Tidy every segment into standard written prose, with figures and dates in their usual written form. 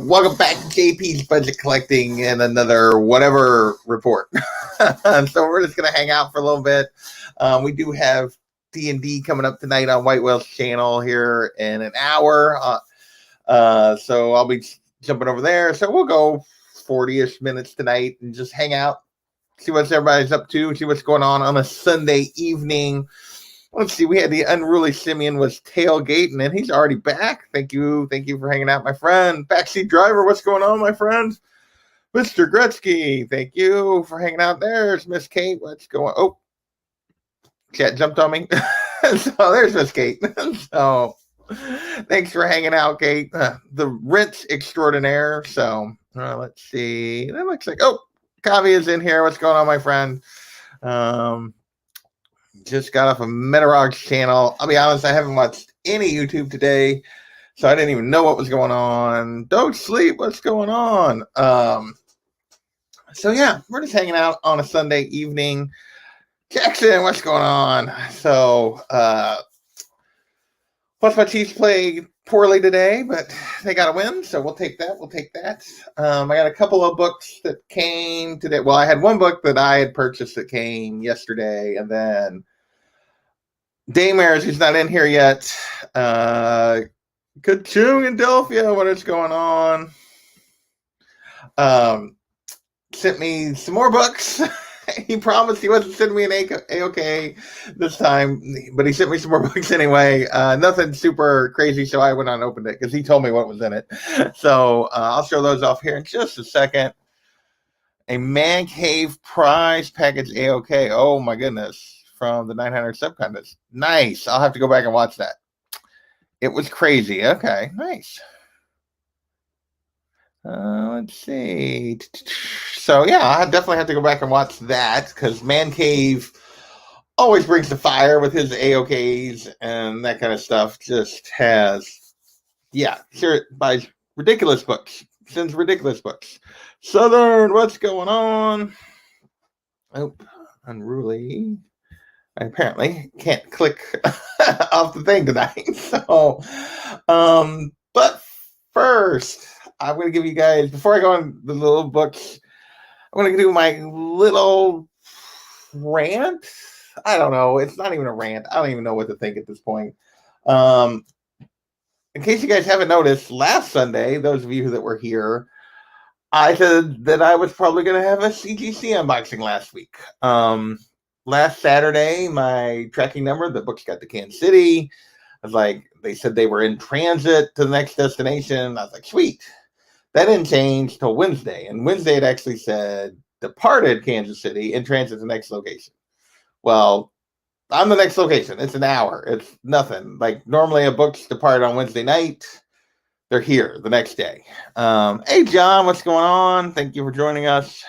Welcome back to JP's Budget Collecting and another whatever report. So we're just going to hang out for a little bit. We do have D&D coming up tonight on White Whale's channel here in an hour. So I'll be jumping over there. So we'll go 40-ish minutes tonight and just hang out, see what everybody's up to, see what's going on a Sunday evening. Let's see, we had the Unruly Simeon was tailgating, and he's already back. Thank you for hanging out, my friend. Backseat driver, what's going on, my friend? Mr. Gretzky, thank you for hanging out. There's Miss Kate, what's going on? Oh, chat jumped on me. So there's Miss Kate. So thanks for hanging out, Kate. The rinse extraordinaire. So let's see. That looks like, oh, Kavi is in here. What's going on, my friend? Just got off of Metarog's channel. I'll be honest, I haven't watched any YouTube today, so I didn't even know what was going on. Don't sleep. What's going on? So yeah, we're just hanging out on a Sunday evening. Jackson, what's going on? So, plus my Chiefs played poorly today, but they got a win, so we'll take that. I got a couple of books that came today. Well, I had one book that I had purchased that came yesterday, and then Daymers, who's not in here yet. Kachung in Delphia, what is going on? Sent me some more books. He promised he wasn't sending me an A-OK this time, but he sent me some more books anyway. Nothing super crazy, so I went on and opened it because he told me what was in it. So I'll show those off here in just a second. A Man Cave prize package A-OK. Oh, my goodness. From the 900 subcontest. Nice. I'll have to go back and watch that. It was crazy. Okay, nice. Let's see. So, yeah, I definitely have to go back and watch that because Man Cave always brings the fire with his A-OKs and that kind of stuff. Just has, yeah, sure, buys ridiculous books. Sends ridiculous books. Southern, what's going on? Oh, Unruly. I apparently can't click off the thing tonight. So, but first, I'm going to give you guys, before I go on the little books, I'm going to do my little rant. I don't know. It's not even a rant. I don't even know what to think at this point. In case you guys haven't noticed, last Sunday, those of you that were here, I said that I was probably going to have a CGC unboxing last week. Last Saturday, my tracking number, the books got to Kansas City. I was like, they said they were in transit to the next destination. I was like, sweet. That didn't change till Wednesday. And Wednesday it actually said departed Kansas City in transit to the next location. Well, I'm the next location. It's an hour. It's nothing. Like normally a book's depart on Wednesday night. They're here the next day. Hey, John, what's going on? Thank you for joining us.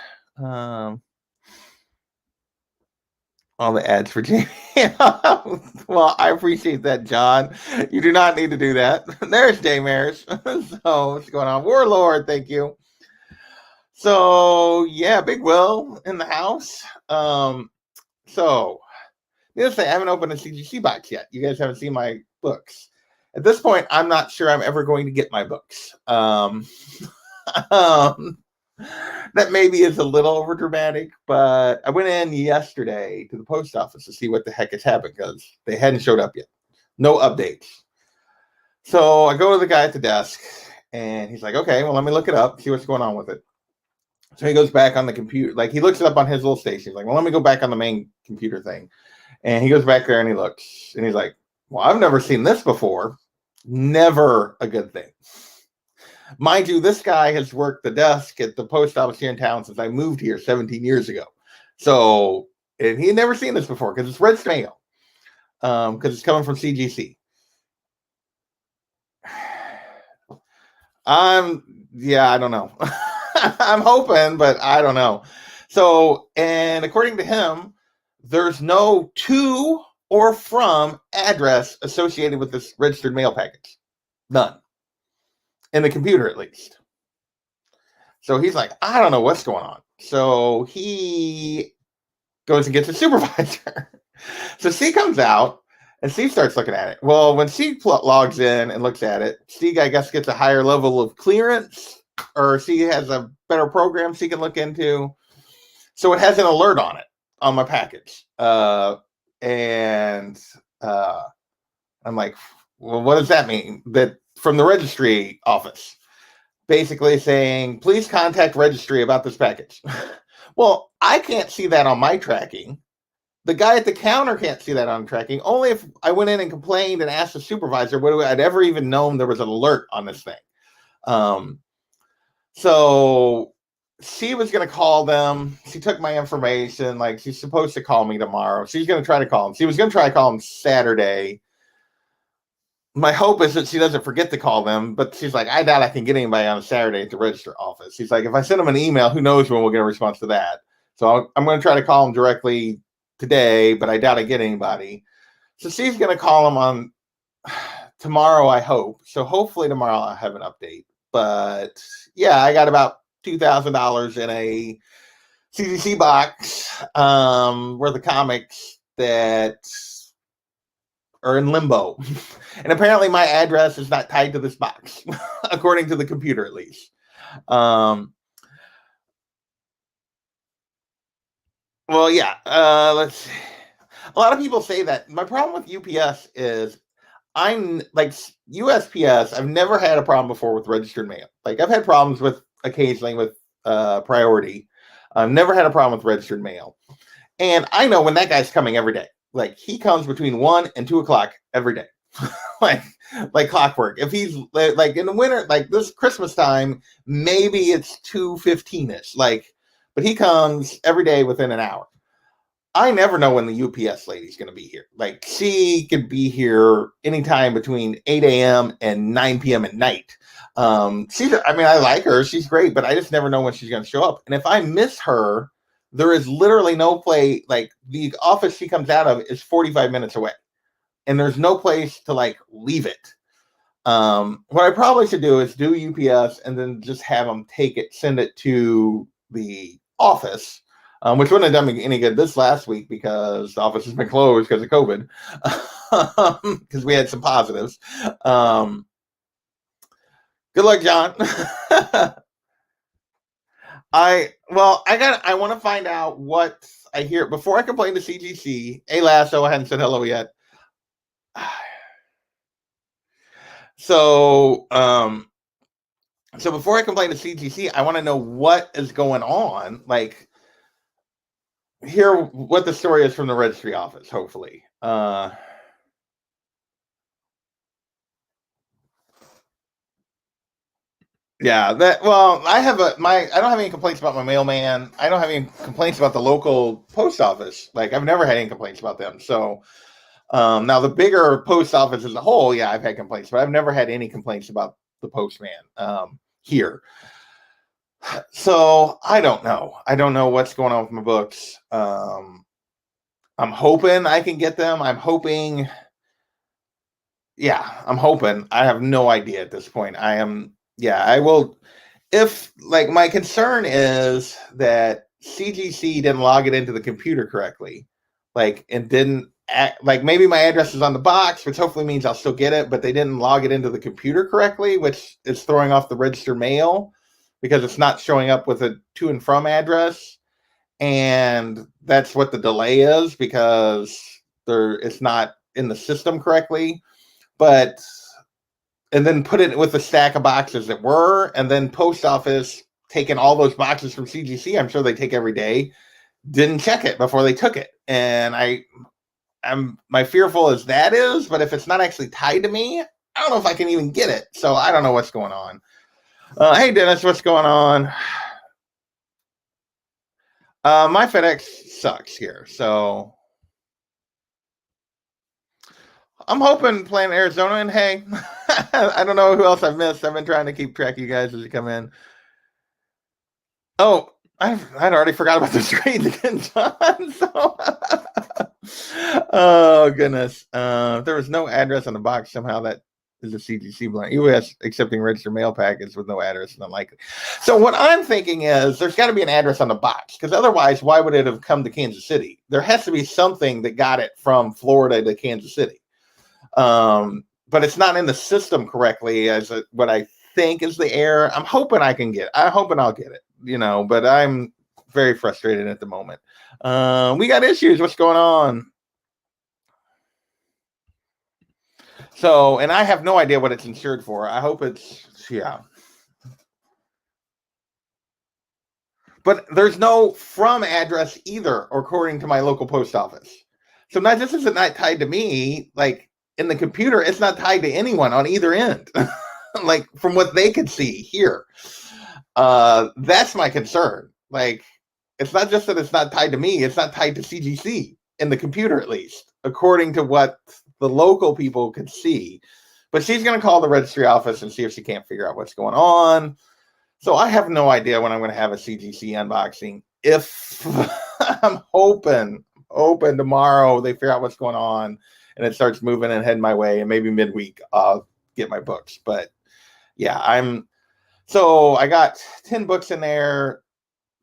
All the ads for Jamie. Well, I appreciate that, John. You do not need to do that. There's Daymers. So what's going on? Warlord, thank you. So yeah, Big Will in the house. So needless to say, I haven't opened a CGC box yet. You guys haven't seen my books. At this point, I'm not sure I'm ever going to get my books. That maybe is a little over dramatic, but I went in yesterday to the post office to see what the heck has happened because they hadn't showed up yet. No updates. So I go to the guy at the desk and he's like, okay, well, let me look it up, see what's going on with it. So he goes back on the computer, like he looks it up on his little station. He's like, well, let me go back on the main computer thing. And he goes back there and he looks and he's like, well, I've never seen this before. Never a good thing. Mind you, this guy has worked the desk at the post office here in town since I moved here 17 years ago. So, and he had never seen this before because it's registered mail. Because it's coming from CGC. I don't know. I'm hoping, but I don't know. So, and according to him, there's no to or from address associated with this registered mail package. None. In the computer, at least. So he's like, I don't know what's going on. So he goes and gets a supervisor. So C comes out and Steve starts looking at it. Well, when Steve logs in and looks at it, Steve, I guess, gets a higher level of clearance or she has a better program she can look into. So it has an alert on it on my package. And I'm like, well, what does that mean? That from the registry office, basically saying, please contact registry about this package. Well, I can't see that on my tracking. The guy at the counter can't see that on tracking. Only if I went in and complained and asked the supervisor, would I'd ever even known there was an alert on this thing. So she was going to call them. She took my information. Like, she's supposed to call me tomorrow. She's going to try to call them. She was going to try to call them Saturday. My hope is that she doesn't forget to call them, but she's like, I doubt I can get anybody on a Saturday at the register office. She's like, if I send them an email, who knows when we'll get a response to that. So I'm going to try to call them directly today, but I doubt I get anybody. So she's going to call them on tomorrow, I hope. So hopefully tomorrow I'll have an update. But yeah, I got about $2,000 in a CGC box worth of comics that are in limbo. And apparently my address is not tied to this box, according to the computer at least. Well, yeah, let's see. A lot of people say that. My problem with UPS is I'm like USPS. I've never had a problem before with registered mail. Like, I've had problems with occasionally with priority. I've never had a problem with registered mail. And I know when that guy's coming every day. Like, he comes between 1 and 2 o'clock every day. like clockwork. If he's like in the winter, like this Christmas time, maybe it's 2:15ish. Like, but he comes every day within an hour. I never know when the UPS lady's going to be here. Like, she could be here anytime between 8 a.m. and 9 p.m. at night. I like her. She's great, but I just never know when she's going to show up. And if I miss her, there is literally no place. Like, the office she comes out of is 45 minutes away. And there's no place to, like, leave it. What I probably should do is do UPS and then just have them send it to the office. Which wouldn't have done me any good this last week because the office has been closed because of COVID. Because we had some positives. Good luck, John. I want to find out what I hear before I complain to CGC. Hey, Lasso, I hadn't said hello yet. So before I complain to CGC, I want to know what is going on. Like, hear what the story is from the registry office, hopefully. Yeah, I don't have any complaints about my mailman. I don't have any complaints about the local post office. Like, I've never had any complaints about them. So now the bigger post office as a whole, yeah, I've had complaints, but I've never had any complaints about the postman here. So I don't know. I don't know what's going on with my books. I'm hoping I can get them. I'm hoping. I have no idea at this point. I will. If, like, my concern is that CGC didn't log it into the computer correctly, like, and didn't like, maybe my address is on the box, which hopefully means I'll still get it, but they didn't log it into the computer correctly, which is throwing off the registered mail because it's not showing up with a to and from address. And that's what the delay is, because it's not in the system correctly. And then put it with a stack of boxes that were, and then post office taking all those boxes from CGC, I'm sure they take every day, didn't check it before they took it. And my fearful as that is, but if it's not actually tied to me, I don't know if I can even get it. So I don't know what's going on. Hey, Dennis, what's going on? My FedEx sucks here, so I'm hoping playing Arizona. And hey, I don't know who else I've missed. I've been trying to keep track of you guys as you come in. Oh, I'd already forgot about the screens again, John. So oh, goodness. There was no address on the box. Somehow that is a CGC blank. US accepting registered mail package with no address is unlikely. So what I'm thinking is there's got to be an address on the box, because otherwise, why would it have come to Kansas City? There has to be something that got it from Florida to Kansas City. But it's not in the system correctly what I think is the error. I'm hoping I can get it. I'm hoping I'll get it, but I'm very frustrated at the moment. We got issues. What's going on? So, and I have no idea what it's insured for. I hope it's, yeah. But there's no from address either, according to my local post office. So not just is it not tied to me, like in the computer, it's not tied to anyone on either end. Like from what they could see here. That's my concern. Like, it's not just that it's not tied to me, it's not tied to CGC in the computer, at least, according to what the local people could see. But she's going to call the registry office and see if she can't figure out what's going on. So I have no idea when I'm going to have a CGC unboxing. If I'm hoping tomorrow they figure out what's going on and it starts moving and heading my way, and maybe midweek I'll get my books. But yeah, so I got 10 books in there.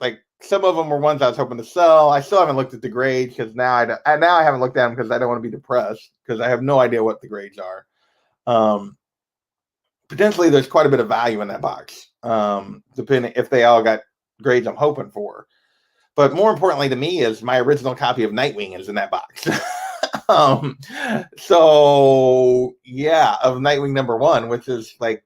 Like some of them were ones I was hoping to sell. I still haven't looked at the grades because now I haven't looked at them because I don't want to be depressed because I have no idea what the grades are. Potentially there's quite a bit of value in that box, depending if they all got grades I'm hoping for. But more importantly to me is my original copy of Nightwing is in that box. So yeah, of Nightwing #1, which is like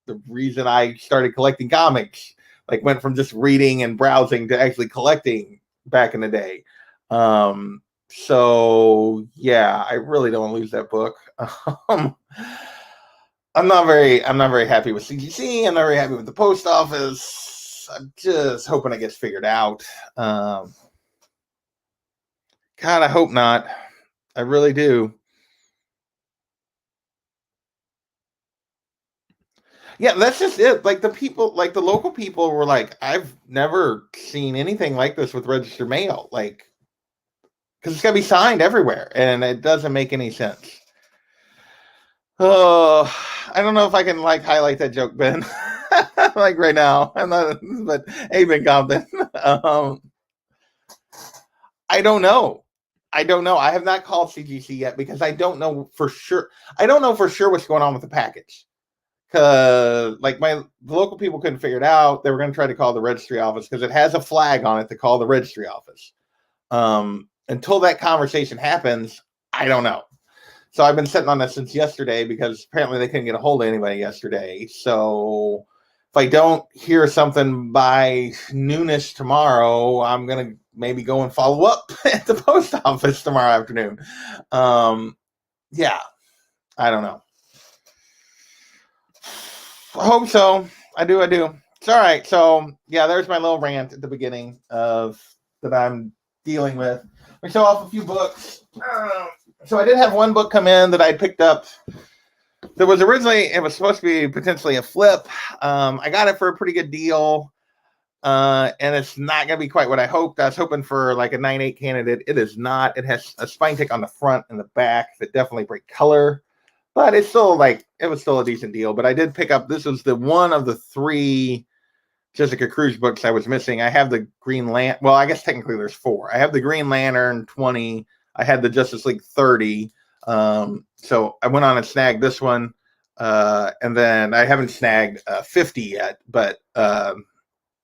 the reason I started collecting comics, like went from just reading and browsing to actually collecting back in the day. So yeah, I really don't want to lose that book. I'm not very happy with CGC. I'm not very happy with the post office. I'm just hoping it gets figured out. God, I hope not. I really do. Yeah, that's just it. Like the people, like the local people were like, I've never seen anything like this with registered mail. Like, because it's got to be signed everywhere and it doesn't make any sense. Oh, I don't know if I can like highlight that joke, Ben. Like right now, I'm not, but hey, Ben Compton. I don't know. I have not called CGC yet because I don't know for sure. I don't know for sure what's going on with the package. Because like the local people couldn't figure it out. They were going to try to call the registry office because it has a flag on it to call the registry office. Until that conversation happens, I don't know. So I've been sitting on this since yesterday because apparently they couldn't get a hold of anybody yesterday. So if I don't hear something by noonish tomorrow, I'm going to maybe go and follow up at the post office tomorrow afternoon. Yeah, I don't know. I hope so. I do. It's all right. So yeah, there's my little rant at the beginning of that I'm dealing with. We show off a few books. So I did have one book come in that I picked up. That was originally, it was supposed to be potentially a flip. I got it for a pretty good deal. And it's not going to be quite what I hoped. I was hoping for like a 9.8 candidate. It is not. It has a spine tick on the front and the back that definitely break color. But it's still like, it was still a decent deal. But I did pick up, this was the one of the 3 Jessica Cruz books I was missing. I have the Green Lantern. Well, I guess technically there's 4. I have the Green Lantern 20. I had the Justice League 30. So I went on and snagged this one. And then I haven't snagged 50 yet, but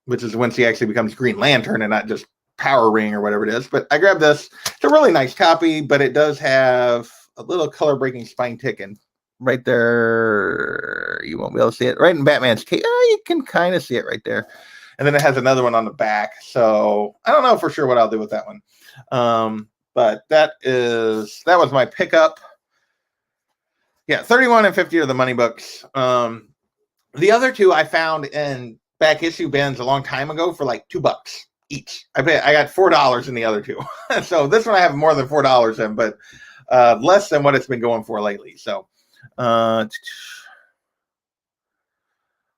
which is when she actually becomes Green Lantern and not just Power Ring or whatever it is. But I grabbed this. It's a really nice copy, but it does have a little color breaking spine tick and right there. You won't be able to see it right in Batman's case. You can kind of see it right there. And then it has another one on the back. So I don't know for sure what I'll do with that one. But that was my pickup. Yeah, 31 and 50 are the money books. The other 2 I found in back issue bins a long time ago for like $2 each. I got $4 in the other 2. So this one I have more than $4 in, but less than what it's been going for lately. So,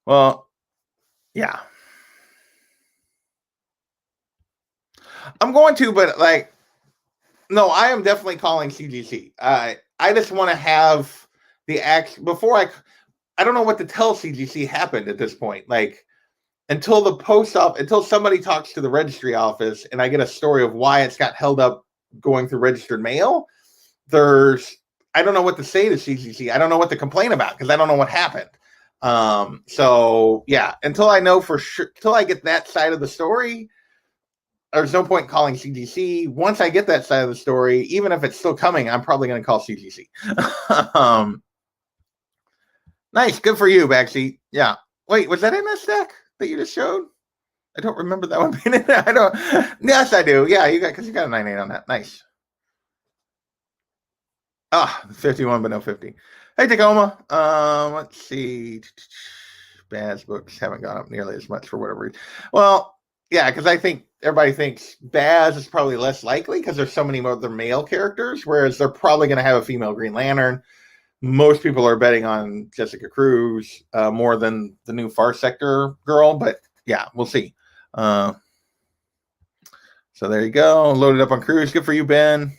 well, yeah. I'm going to, but like, no, I am definitely calling CGC. I just want to have the act before I don't know what to tell CGC happened at this point. Like until the post office, until somebody talks to the registry office and I get a story of why it's got held up going through registered mail, I don't know what to say to CGC. I don't know what to complain about because I don't know what happened. So yeah, until I know for sure, until I get that side of the story, there's no point calling CGC. Once I get that side of the story, even if it's still coming, I'm probably going to call CGC. Nice, good for you, Backseat. Yeah. Wait, was that in this deck that you just showed? I don't remember that one being in there. I don't. Yes, I do. Yeah, you got because you got a 9/8 on that. Nice. Ah, 51, but no 50. Hey, Tacoma. Let's see. Baz books haven't gone up nearly as much for whatever reason. Well, yeah, because I think everybody thinks Baz is probably less likely because there's so many other male characters, whereas they're probably going to have a female Green Lantern. Most people are betting on Jessica Cruz more than the new Far Sector girl, but yeah, we'll see. So there you go. Loaded up on Cruz. Good for you, Ben.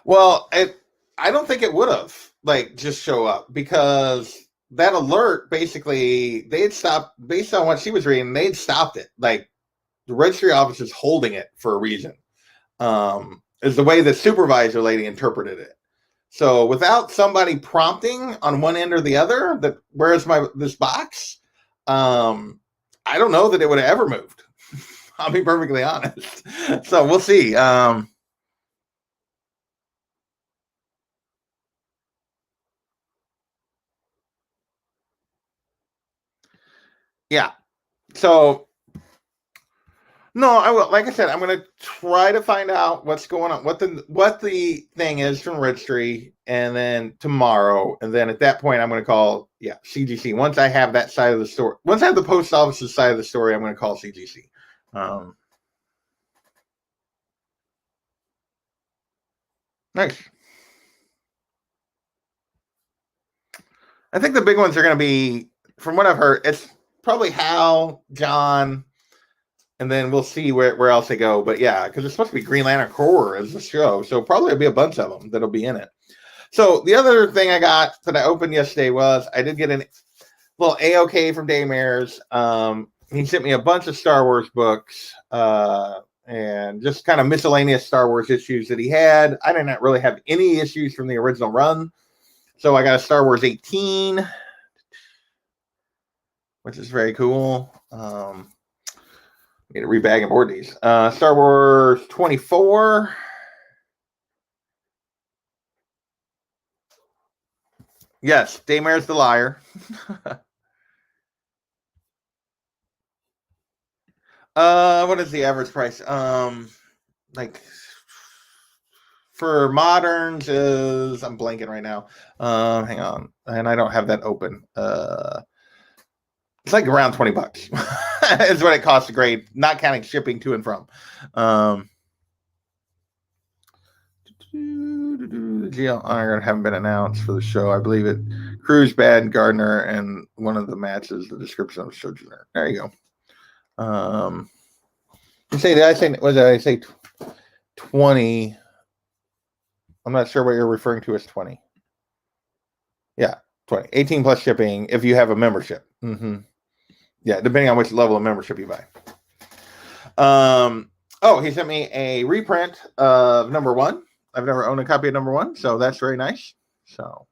Well, I don't think it would have just show up because that alert basically they had stopped based on what she was reading. They'd stopped it. Like the registry office is holding it for a reason. Is the way the supervisor lady interpreted it. So without somebody prompting on one end or the other, that where's this box? I don't know that it would have ever moved. I'll be perfectly honest. So we'll see. Yeah. So no, I will. Like I said, I'm going to try to find out what's going on, what the thing is from registry, and then tomorrow, and then at that point, I'm going to call CGC. Once I have that side of the story, once I have the post office's side of the story, I'm going to call CGC. Nice. I think the big ones are going to be, from what I've heard, it's probably Hal, John, and then we'll see where else they go. But yeah, because it's supposed to be Green Lantern Corps as the show, so probably there'll be a bunch of them that'll be in it. So the other thing I got that I opened yesterday was I did get a little AOK from Daymares. He sent me a bunch of Star Wars books and just kind of miscellaneous Star Wars issues that he had. I did not really have any issues from the original run. So I got a Star Wars 18, which is very cool. Need to rebag and board these. Star Wars 24. Yes, Daymare's the liar. What is the average price? Like for moderns is I'm blanking right now. Hang on, and I don't have that open. It's like around $20 is what it costs to grade, not counting shipping to and from. The GL Iron haven't been announced for the show. I believe it. Cruz, Bad, Gardner, and one of the matches. The description of Sojourner. There you go. Did I say 20? I'm not sure what you're referring to as 20. Yeah, 20. 18 plus shipping if you have a membership. Mm-hmm. Yeah, depending on which level of membership you buy. He sent me a reprint of number 1. I've never owned a copy of number 1, so that's very nice. So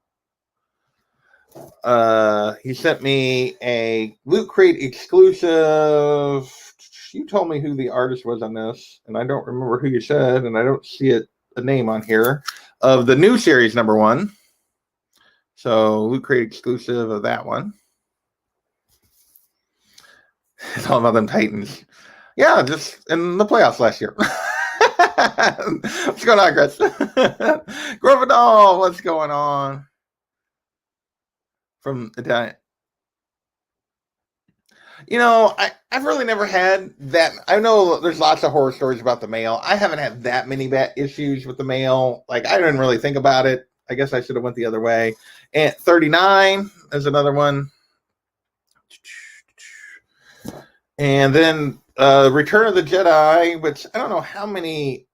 he sent me a Loot Crate exclusive. You told me who the artist was on this, and I don't remember who you said, and I don't see the name on here of the new series number 1. So Loot Crate exclusive of that one. It's all about them Titans. Yeah, just in the playoffs last year. What's going on, Chris? Grovedal, what's going on? From Italian. I've really never had that. I know there's lots of horror stories about the mail. I haven't had that many bad issues with the mail. Like, I didn't really think about it. I guess I should have went the other way. And 39 is another one. And then Return of the Jedi, which I don't know how many.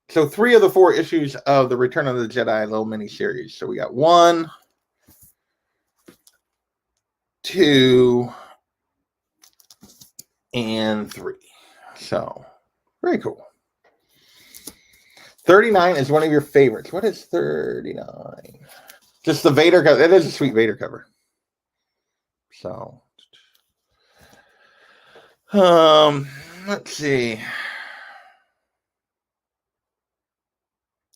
So 3 of the 4 issues of the Return of the Jedi little mini series. So we got 1, 2, and 3. So very cool. 39 is one of your favorites. What is 39? Just the Vader cover. It is a sweet Vader cover. So, let's see.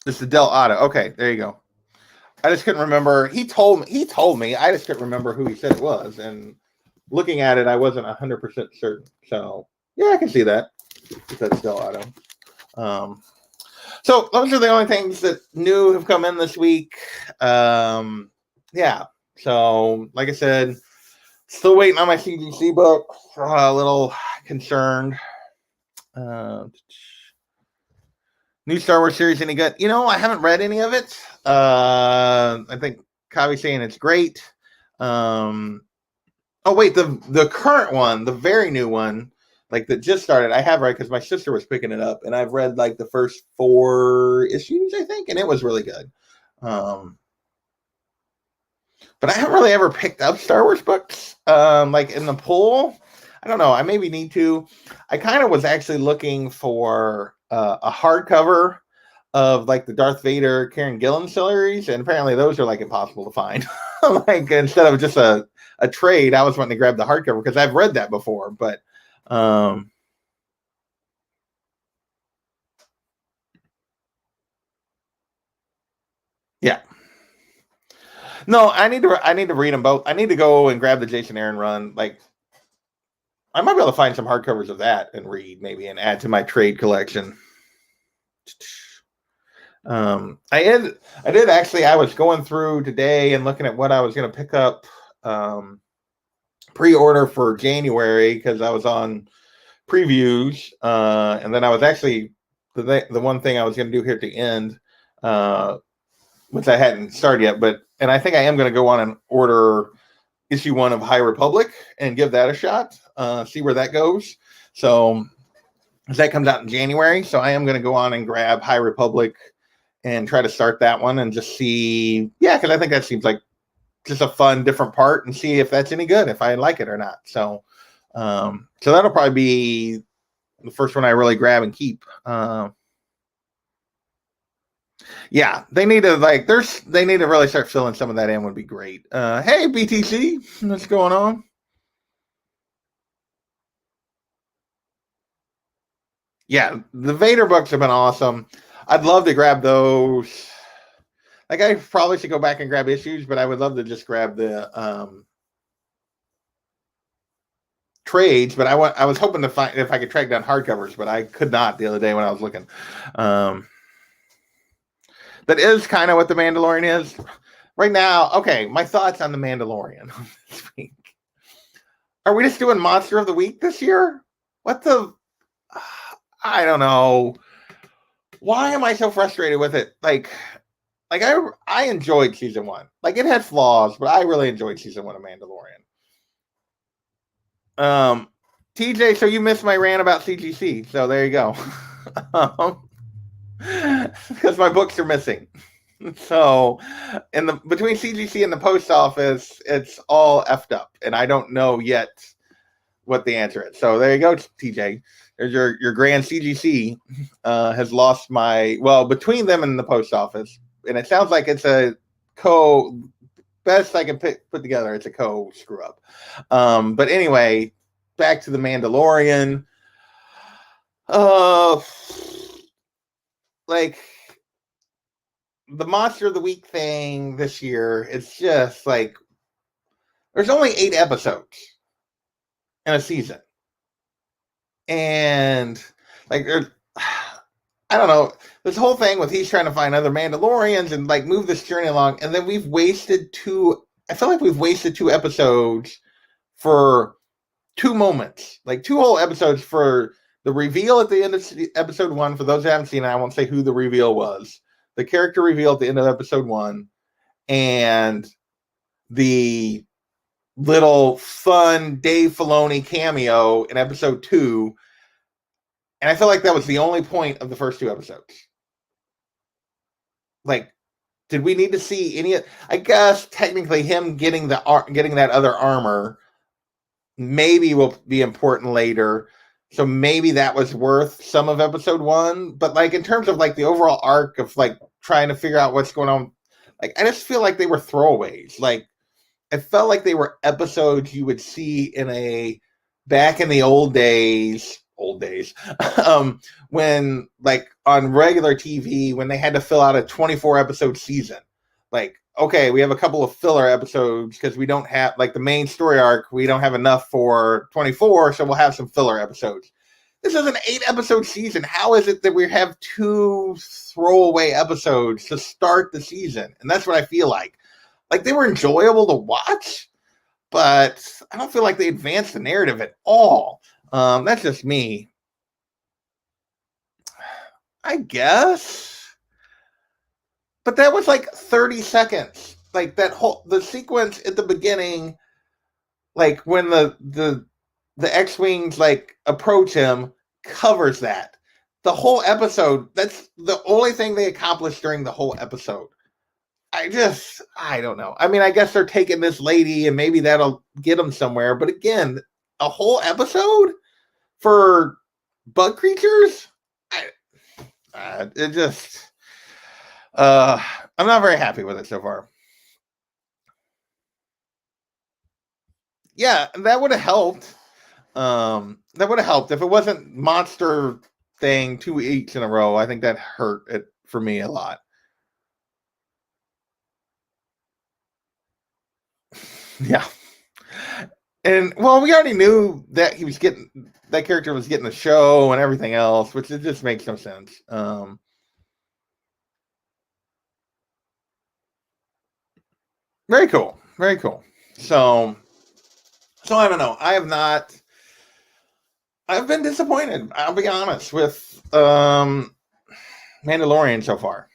It's the Del Otto. Okay, there you go. I just couldn't remember. He told me. I just couldn't remember who he said it was. And looking at it, I wasn't 100% certain. So, yeah, I can see that. That's Del Otto. So those are the only things that new have come in this week. Yeah. So, like I said, still waiting on my CGC book. A little concerned. New Star Wars series any good? I haven't read any of it. I think Kavi's saying it's great. Oh wait, the current one, the very new one, like that just started. I have read because my sister was picking it up, and I've read like the first 4 issues, I think, and it was really good. But I haven't really ever picked up Star Wars books, like in the pool. I don't know. I maybe need to. I kind of was actually looking for a hardcover of like the Darth Vader Karen Gillan series, and apparently those are like impossible to find. Like instead of just a trade, I was wanting to grab the hardcover because I've read that before. But yeah. No, I need to read them both. I need to go and grab the Jason Aaron run. Like I might be able to find some hardcovers of that and read maybe and add to my trade collection. I did actually. I was going through today and looking at what I was going to pick up pre-order for January because I was on previews, and then I was actually the one thing I was going to do here at the end, which I hadn't started yet, and I think I am going to go on and order issue 1 of High Republic and give that a shot, see where that goes. So that comes out in January, so I am going to go on and grab High Republic and try to start that one and just see, because I think that seems like just a fun, different part, and see if that's any good, if I like it or not. So, so that'll probably be the first one I really grab and keep. Yeah, they need to they need to really start filling some of that in. Would be great. Hey, BTC, what's going on? Yeah, the Vader books have been awesome. I'd love to grab those. Like I probably should go back and grab issues, but I would love to just grab the trades. But I was hoping to find if I could track down hardcovers, but I could not the other day when I was looking. That is kind of what the Mandalorian is right now. Okay, my thoughts on the Mandalorian this week. Are we just doing Monster of the Week this year? What the? I don't know. Why am I so frustrated with it? Like I enjoyed season 1. Like it had flaws, but I really enjoyed season 1 of Mandalorian. TJ, so you missed my rant about CGC. So there you go. Because my books are missing. So between CGC and the post office, it's all effed up, and I don't know yet what the answer is. So there you go, TJ. There's your grand CGC has lost between them and the post office, and it sounds like it's a best I can put together. It's a screw up. But anyway, back to the Mandalorian. Like the Monster of the Week thing this year, it's just like there's only 8 episodes in a season. And like I don't know, this whole thing with he's trying to find other Mandalorians and like move this journey along, and then I feel like we've wasted 2 episodes for 2 moments, like 2 whole episodes for the reveal at the end of episode 1. For those who haven't seen it, I won't say who the reveal was. The character reveal at the end of episode 1, and the little fun Dave Filoni cameo in episode 2. And I feel like that was the only point of the first 2 episodes. Like, did we need to see any? I guess technically him getting that other armor maybe will be important later. So maybe that was worth some of episode 1, but like in terms of like the overall arc of like trying to figure out what's going on, like I just feel like they were throwaways. Like it felt like they were episodes you would see in a back in the old days, when like on regular TV when they had to fill out a 24 episode season. Like, okay, we have a couple of filler episodes because we don't have like the main story arc, we don't have enough for 24, so we'll have some filler episodes. This is an 8 episode season. How is it that we have 2 throwaway episodes to start the season? And that's what I feel like. Like they were enjoyable to watch, but I don't feel like they advanced the narrative at all. That's just me. I guess. But that was like 30 seconds. Like that whole the sequence at the beginning, like when the X-Wings like approach him, covers that. The whole episode, that's the only thing they accomplished during the whole episode. I don't know. I mean, I guess they're taking this lady and maybe that'll get them somewhere. But again, a whole episode for bug creatures? It just, I'm not very happy with it so far. Yeah, that would have helped. That would have helped if it wasn't monster thing 2 weeks in a row. I think that hurt it for me a lot. Yeah. And well, we already knew that he was getting that character was getting the show and everything else, which it just makes no sense. Very cool, very cool. So I don't know. I have not. I've been disappointed. I'll be honest with Mandalorian so far.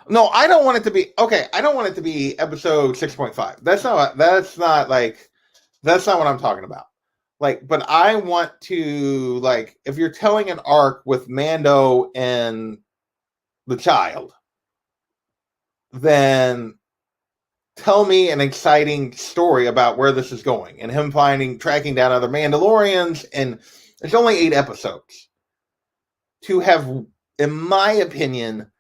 No, I don't want it to be okay. I don't want it to be episode 6.5. That's not what I'm talking about. Like, but I want to like if you're telling an arc with Mando and the child, then tell me an exciting story about where this is going and him tracking down other Mandalorians. And it's only 8 episodes to have, in my opinion,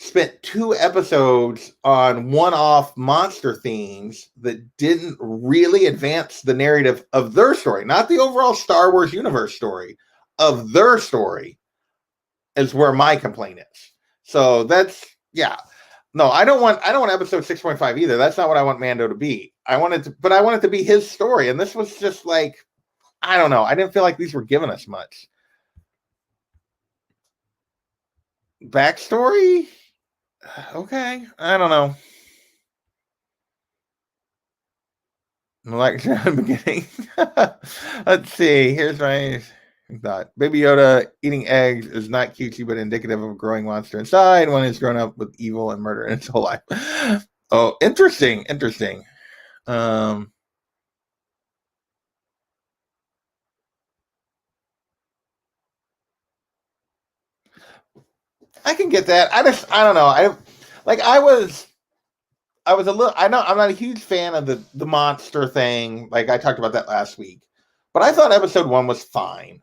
spent 2 episodes on one-off monster themes that didn't really advance the narrative of their story, not the overall Star Wars universe story, of their story, is where my complaint is. So that's yeah. No, I don't want episode 6.5 either. That's not what I want Mando to be. But I want it to be his story. And this was just like I don't know. I didn't feel like these were giving us much backstory. Okay, I don't know. Like the beginning. Let's see. Here's my thought. Baby Yoda eating eggs is not cutesy, but indicative of a growing monster inside. One has grown up with evil and murder in its whole life. Oh, interesting. Interesting. Um, I can get that. I don't know. I was a little. I know I'm not a huge fan of the monster thing. Like I talked about that last week, but I thought episode 1 was fine.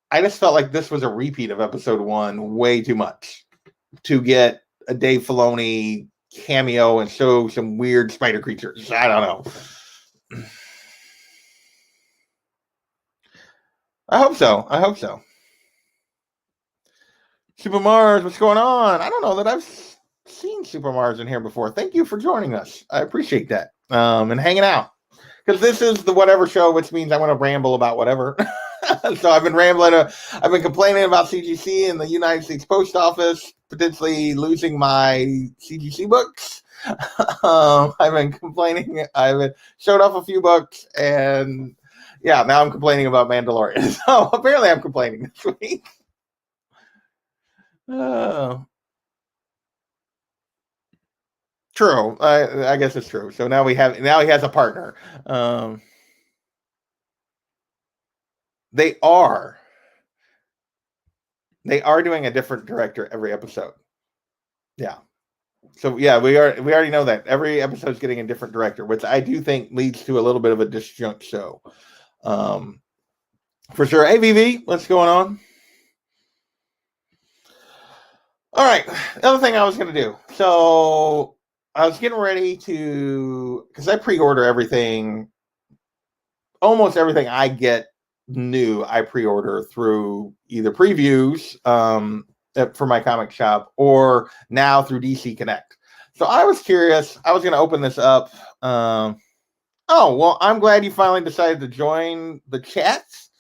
I just felt like this was a repeat of episode 1 way too much to get a Dave Filoni cameo and show some weird spider creatures. I don't know. I hope so. I hope so. Super Mars, what's going on? I don't know that I've seen Super Mars in here before. Thank you for joining us. I appreciate that. And hanging out. Because this is the whatever show, which means I want to ramble about whatever. So I've been rambling. I've been complaining about CGC and the United States Post Office potentially losing my CGC books. I've been complaining. I've been showed off a few books, and yeah, now I'm complaining about Mandalorian. So apparently, I'm complaining this week. Uh, True. I guess it's true. So now he has a partner. Um, they are they are doing a different director every episode. Yeah. So yeah, we already know that every episode is getting a different director, which I do think leads to a little bit of a disjunct show. For sure. Hey, VV, what's going on? All right. The other thing I was going to do. So I was getting ready to, because I pre-order everything, almost everything I get new, I pre-order through either previews for my comic shop or now through DC Connect. So I was curious. I was going to open this up. Oh, well, I'm glad you finally decided to join the chats.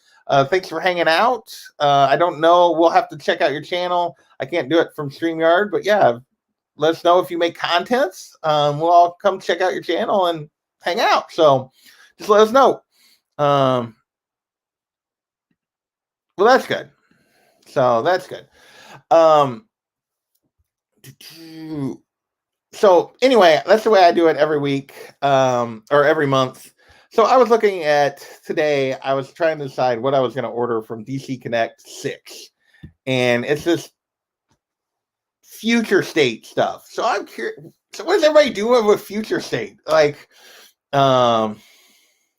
Thanks for hanging out. I don't know. We'll have to check out your channel. I can't do it from StreamYard, but yeah, let us know if you make contents. We'll all come check out your channel and hang out. So just let us know. Well, that's good. So that's good. So anyway, that's the way I do it every week or every month. So I was looking at today, I was trying to decide what I was going to order from DC Connect 6. And it's this future state stuff. So I'm curious. So what is everybody doing with future state? Like, he and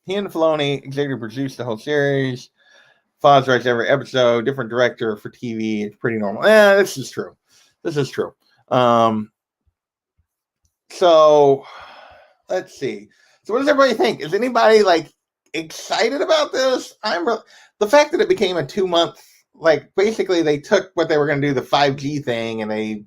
Filoni executive produced the whole series. Foz writes every episode, different director for TV. It's pretty normal. This is true. This is true. So let's see. So what does everybody think? Is anybody like excited about this? The fact that it became a 2-month, like basically they took what they were going to do, the 5G thing, and they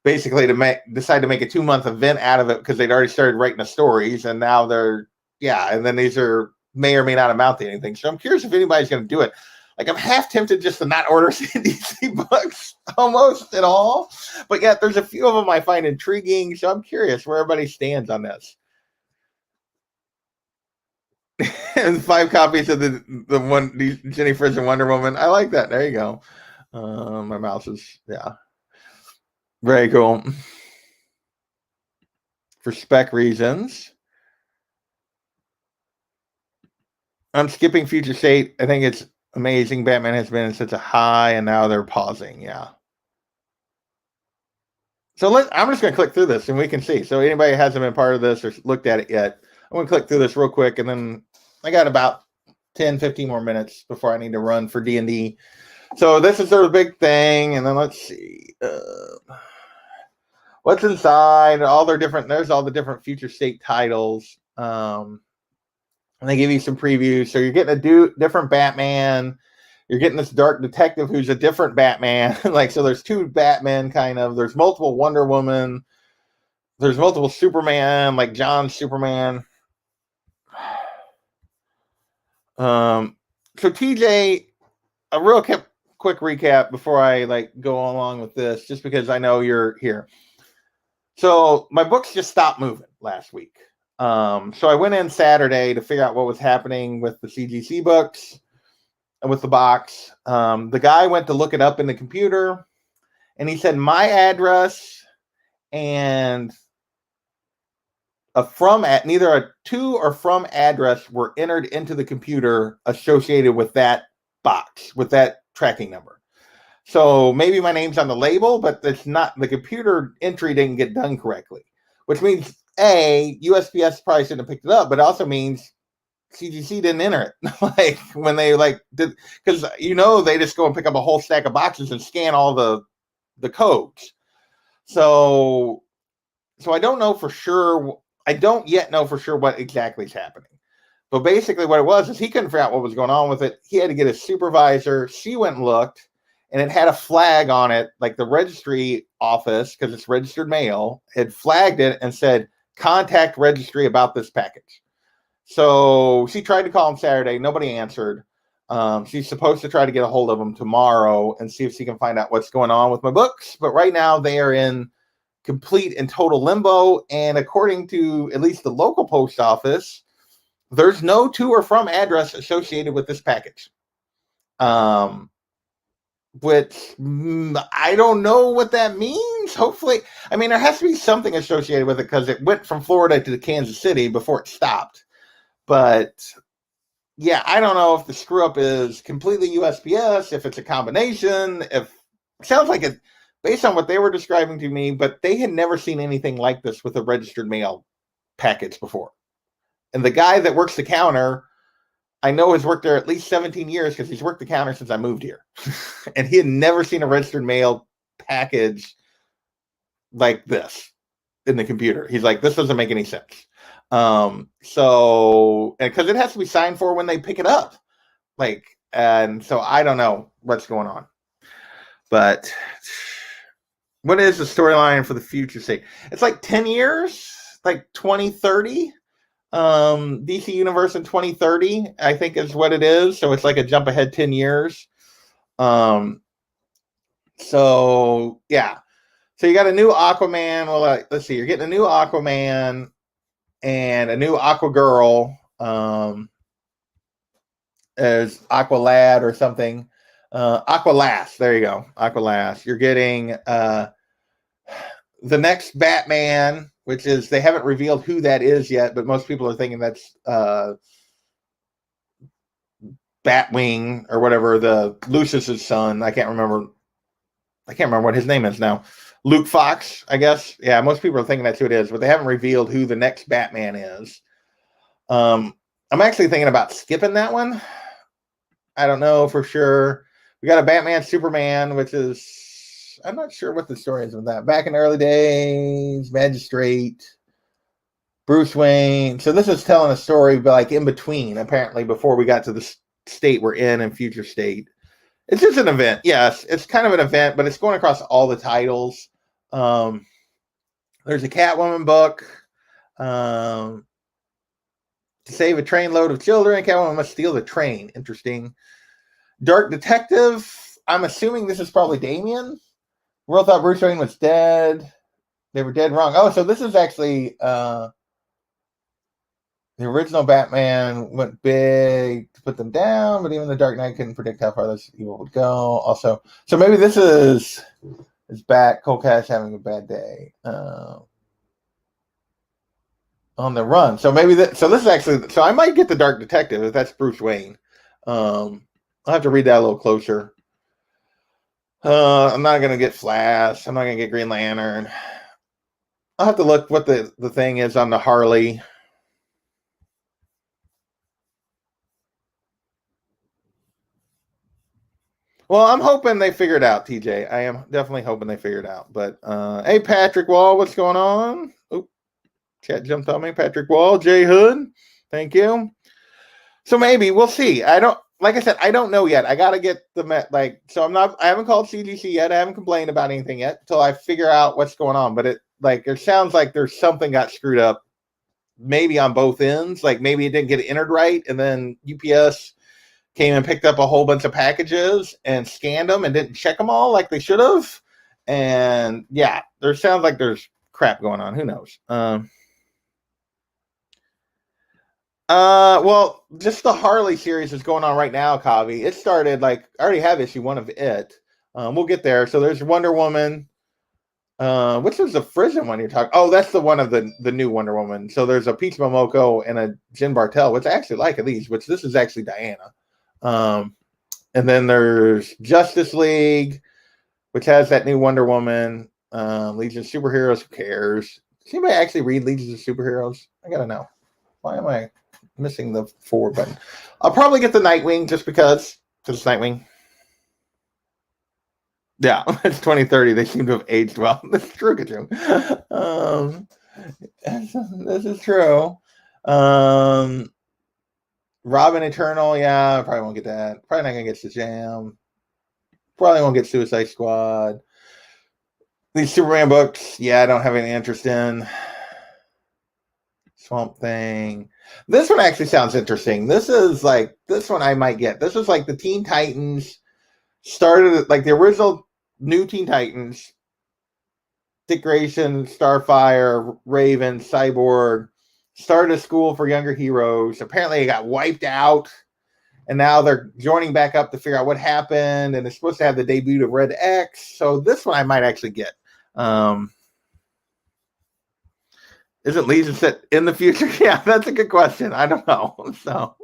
basically decided to make a 2-month event out of it because they'd already started writing the stories, and now and then these are may or may not amount to anything. So I'm curious if anybody's going to do it. Like I'm half tempted just to not order DC books almost at all, but yet there's a few of them I find intriguing. So I'm curious where everybody stands on this. And 5 copies of the Jenny Friz and Wonder Woman. I like that. There you go. My mouse is very cool. For spec reasons, I'm skipping Future State. I think it's amazing. Batman has been in such a high, and now they're pausing. Yeah. So I'm just going to click through this, and we can see. So anybody hasn't been part of this or looked at it yet, I'm going to click through this real quick, and then I got about 10, 15 more minutes before I need to run for D&D. So this is sort of a big thing, and then let's see. What's inside? There's all the different Future State titles. And they give you some previews. So you're getting a different Batman. You're getting this dark detective who's a different Batman. So there's 2 Batman kind of. There's multiple Wonder Woman. There's multiple Superman, like John's Superman. So TJ, a real quick recap before I go along with this, just because I know you're here. So my books just stopped moving last week. So I went in Saturday to figure out what was happening with the CGC books and with the box. The guy went to look it up in the computer, and he said my address and neither a to or from address were entered into the computer associated with that box, with that tracking number. So maybe my name's on the label, but it's not, the computer entry didn't get done correctly, which means USPS probably shouldn't have picked it up, but it also means CGC didn't enter it. When they did, because they just go and pick up a whole stack of boxes and scan all the codes. So I don't know for sure. I don't yet know for sure what exactly is happening. But basically what it was is he couldn't figure out what was going on with it. He had to get a supervisor. She went and looked, and it had a flag on it, like the registry office, because it's registered mail, had flagged it and said, contact registry about this package. So she tried to call him Saturday. Nobody answered. She's supposed to try to get a hold of him tomorrow and see if she can find out what's going on with my books. But right now they are in complete and total limbo. And according to at least the local post office, there's no to or from address associated with this package. Which I don't know what that means. Hopefully, there has to be something associated with it because it went from Florida to Kansas City before it stopped. But yeah, I don't know if the screw up is completely USPS, if it's a combination, if it sounds like based on what they were describing to me, but they had never seen anything like this with a registered mail package before. And the guy that works the counter, I know has worked there at least 17 years because he's worked the counter since I moved here. And he had never seen a registered mail package like this in the computer. He's like, this doesn't make any sense. So, because it has to be signed for when they pick it up. Like, and so I don't know what's going on. But what is the storyline for the future state? It's like 10 years, like 2030. DC Universe in 2030, I think is what it is. So it's like a jump ahead 10 years. So yeah. So you got a new Aquaman. Well, let's see. You're getting a new Aquaman and a new Aqua Girl. As Aqua Lad or something. Aqua Lass. There you go. Aqua Lass. You're getting the next Batman, which is, they haven't revealed who that is yet, but most people are thinking that's Batwing or whatever, the Lucius's son. I can't remember what his name is now. Luke Fox, I guess. Yeah, most people are thinking that's who it is, but they haven't revealed who the next Batman is. I'm actually thinking about skipping that one. I don't know for sure. We got a Batman Superman, which is, I'm not sure what the story is with that. Back in the early days, Magistrate, Bruce Wayne. So this is telling a story like in between, apparently, before we got to the state we're in and future state. It's just an event. Yes, it's kind of an event, but it's going across all the titles. There's a Catwoman book. To save a trainload of children, Catwoman must steal the train. Interesting. Dark Detective. I'm assuming this is probably Damian. World thought Bruce Wayne was dead. They were dead wrong. Oh, so this is actually the original Batman went big to put them down, but even the Dark Knight couldn't predict how far this evil would go. Also, so maybe this is back. Cold Cash having a bad day. On the run. So maybe that. So this is actually. So I might get the Dark Detective if that's Bruce Wayne. I'll have to read that a little closer. I'm not gonna get Flash. I'm not gonna get Green Lantern. I'll have to look what the thing is on the Harley. Well, I'm hoping they figure it out, TJ. I am definitely hoping they figure it out. But hey, Patrick Wall, what's going on? Oh, chat jumped on me. Patrick Wall, Jay Hood, thank you. So maybe we'll see. I don't, like I said, I don't know yet. I gotta get the so I haven't called CGC yet. I haven't complained about anything yet until I figure out what's going on. But it sounds like there's something got screwed up, maybe on both ends. Like maybe it didn't get entered right, and then UPS came and picked up a whole bunch of packages and scanned them and didn't check them all like they should have. And yeah, there sounds like there's crap going on. Who knows? Well, just the Harley series is going on right now, Kavi. It started I already have issue 1 of it. We'll get there. So there's Wonder Woman. Which was the Frisian one you're talking? Oh, that's the one of the new Wonder Woman. So there's a Peach Momoko and a Jen Bartel, which I actually like at least, which this is actually Diana. And then there's Justice League, which has that new Wonder Woman. Legion of Superheroes, who cares? Does anybody actually read Legions of Superheroes? I gotta know. Why am I missing the forward button? I'll probably get the Nightwing just because it's Nightwing. Yeah, it's 2030. They seem to have aged well. This is true, Katru. This is true. Robin Eternal, yeah, I probably won't get that. Probably not gonna get Shazam. Probably won't get Suicide Squad. These Superman books, yeah, I don't have any interest in. Swamp Thing. This one actually sounds interesting. This one I might get. This is like the Teen Titans started, like the original new Teen Titans. Dick Grayson, Starfire, Raven, Cyborg started a school for younger heroes. Apparently it got wiped out, and now they're joining back up to figure out what happened, and it's supposed to have the debut of Red X. So this one I might actually get. Isn't Legion set in the future? Yeah, that's a good question. I don't know. So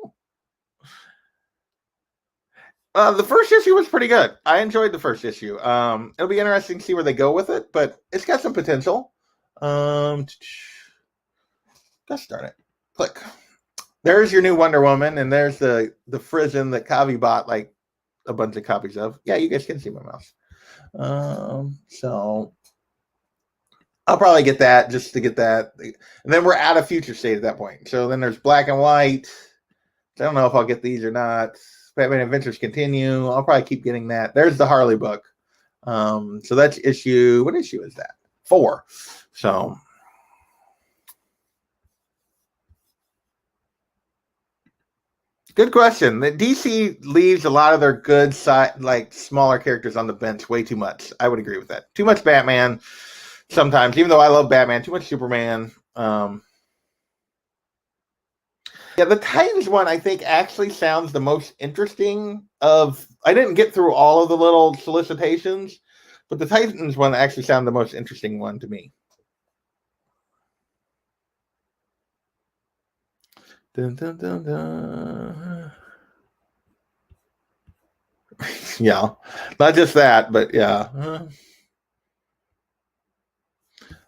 The first issue was pretty good. I enjoyed the first issue. It'll be interesting to see where they go with it, but it's got some potential. Let's start it. Click. There's your new Wonder Woman, and there's the Frisian that Kavi bought like a bunch of copies of. Yeah, you guys can see my mouse. So I'll probably get that just to get that. And then we're out of Future State at that point. So then there's Black and White. I don't know if I'll get these or not. Batman Adventures Continue. I'll probably keep getting that. There's the Harley book. So that's issue. What issue is that? 4. So good question. The DC leaves a lot of their good side, like smaller characters on the bench way too much. I would agree with that. Too much Batman sometimes, even though I love Batman. Too much Superman. Yeah, the Titans one, I think, actually sounds the most interesting of... I didn't get through all of the little solicitations, but the Titans one actually sounded the most interesting one to me. Dun, dun, dun, dun. Yeah, not just that, but yeah.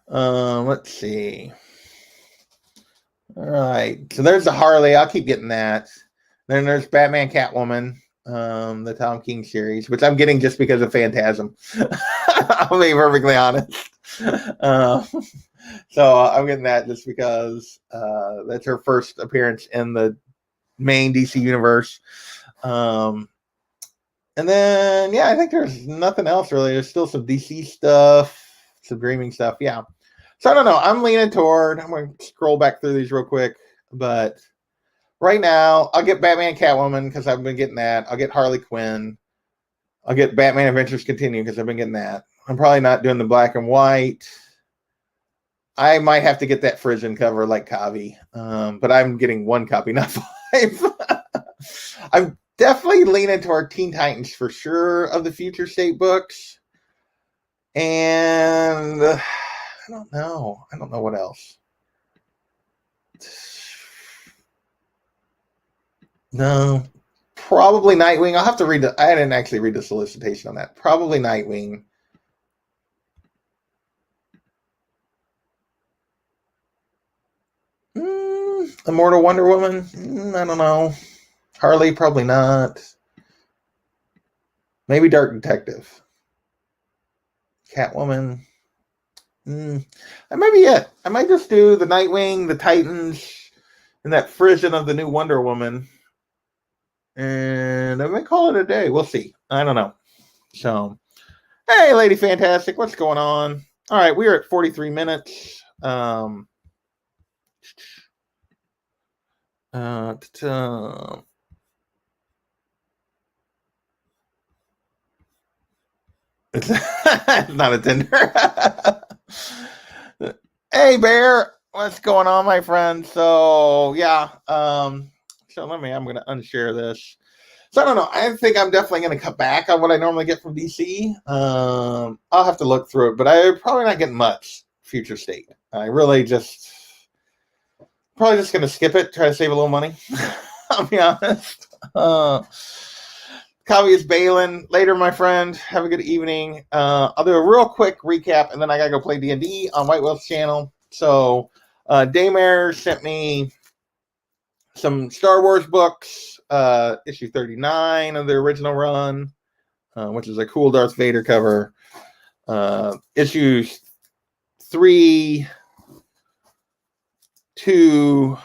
Let's see. All right, so there's the Harley. I'll keep getting that. Then there's Batman Catwoman, the Tom King series, which I'm getting just because of Phantasm. I'll be perfectly honest. So I'm getting that just because that's her first appearance in the main DC universe. And then, yeah, I think there's nothing else really. There's still some DC stuff, some Dreaming stuff. Yeah. So I don't know. I'm leaning toward, I'm going to scroll back through these real quick, but right now I'll get Batman Catwoman because I've been getting that. I'll get Harley Quinn. I'll get Batman Adventures Continue because I've been getting that. I'm probably not doing the Black and White. I might have to get that Frisian cover like Kavi, but I'm getting 1 copy, not 5. I'm definitely leaning toward Teen Titans for sure of the Future State books. And I don't know. I don't know what else. No, probably Nightwing. I'll have to read I didn't actually read the solicitation on that. Probably Nightwing. Immortal Wonder Woman. I don't know. Harley, probably not. Maybe Dark Detective. Catwoman. That might be it. I might just do the Nightwing, the Titans, and that Frisian of the new Wonder Woman. And I might call it a day. We'll see. I don't know. So, hey, Lady Fantastic, what's going on? All right, we are at 43 minutes. It's not a Tinder. Hey, Bear, what's going on, my friend? So, yeah. So I'm going to unshare this. So I don't know. I think I'm definitely going to cut back on what I normally get from DC. I'll have to look through it, but I'm probably not getting much Future State. I really probably just going to skip it, try to save a little money. I'll be honest. Kavi is bailing. Later, my friend. Have a good evening. I'll do a real quick recap, and then I got to go play D&D on White Wolf's channel. So Daymare sent me some Star Wars books, issue 39 of the original run, which is a cool Darth Vader cover. Issues 3, 2,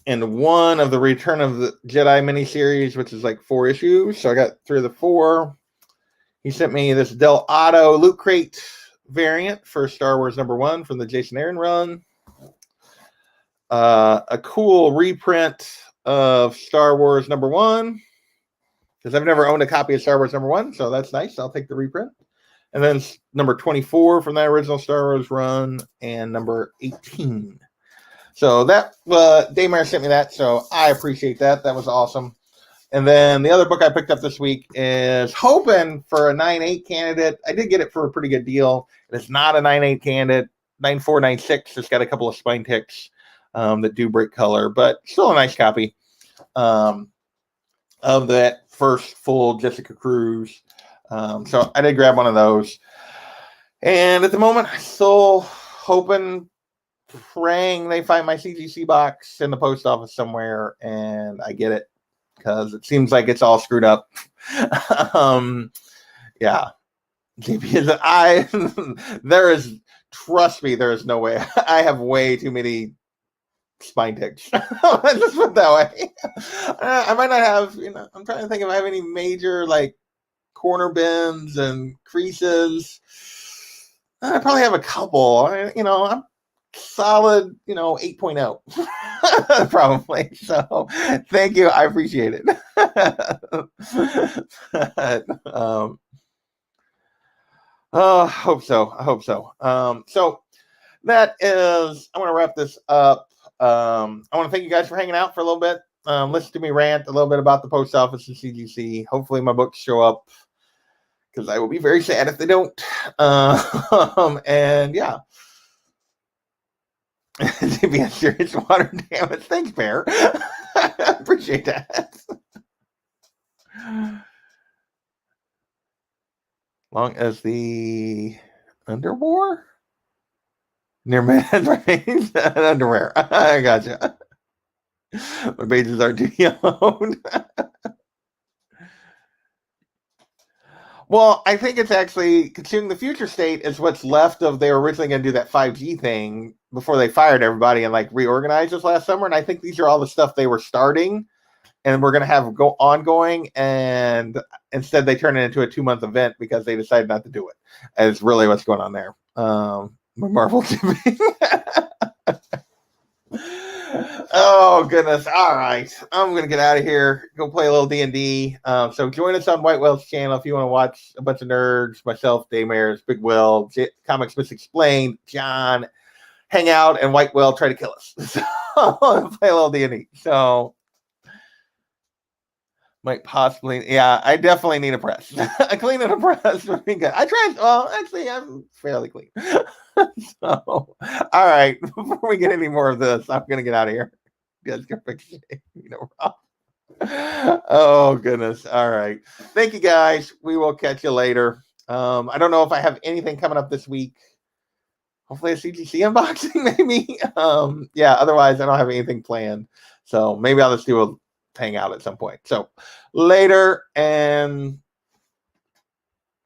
and 1 of the Return of the Jedi miniseries, which is like 4 issues. So I got 3 of the 4. He sent me this Del Otto Loot Crate variant for Star Wars #1 from the Jason Aaron run. A cool reprint of Star Wars #1, because I've never owned a copy of Star Wars #1, so that's nice. I'll take the reprint. And then number 24 from that original Star Wars run, and number 18. So that Daymare sent me that, so I appreciate that. That was awesome. And then the other book I picked up this week is hoping for a 9.8 candidate. I did get it for a pretty good deal. It's not a 9.8 candidate. 9.4, 9.6. It's got a couple of spine ticks that do break color, but still a nice copy. of that first full Jessica Cruz. So I did grab one of those. And at the moment, I'm still hoping, praying they find my CGC box in the post office somewhere and I get it, because it seems like it's all screwed up. Yeah. There is, trust me, there is no way. I have way too many spine ticks. Let's just put it that way. I might not have, I'm trying to think if I have any major like corner bends and creases. I probably have a couple. I'm solid, 8.0 probably. So thank you. I appreciate it. Hope so. I hope so. So that is, I want to wrap this up. I want to thank you guys for hanging out for a little bit. Listen to me rant a little bit about the post office and CGC. Hopefully my books show up, because I will be very sad if they don't. And yeah. To be a serious water damage. Thanks, Bear. I appreciate that. Long as the underwear? Near man range underwear. I gotcha. My pages are too young. Well, I think it's actually, considering the future state is what's left of, they were originally going to do that 5G thing before they fired everybody and like reorganized this last summer. And I think these are all the stuff they were starting and we're going to have go ongoing. And instead they turn it into a 2-month event because they decided not to do it. Is really what's going on there. Marvel TV. Oh goodness! All right, I'm gonna get out of here. Go play a little D&D. So join us on White Whale's channel if you want to watch a bunch of nerds, myself, Daymares, Big Will, Comics Misexplained, John, hang out, and White Whale try to kill us. So play a little D&D. So might possibly, yeah, I definitely need a press. A clean and a press would be good. I tried. Well, actually, I'm fairly clean. So, all right. Before we get any more of this, I'm gonna get out of here. You guys can fix it. Oh goodness. All right. Thank you guys. We will catch you later. I don't know if I have anything coming up this week. Hopefully a CGC unboxing, maybe. Yeah, otherwise I don't have anything planned. So maybe I'll just do a hangout at some point. So later, and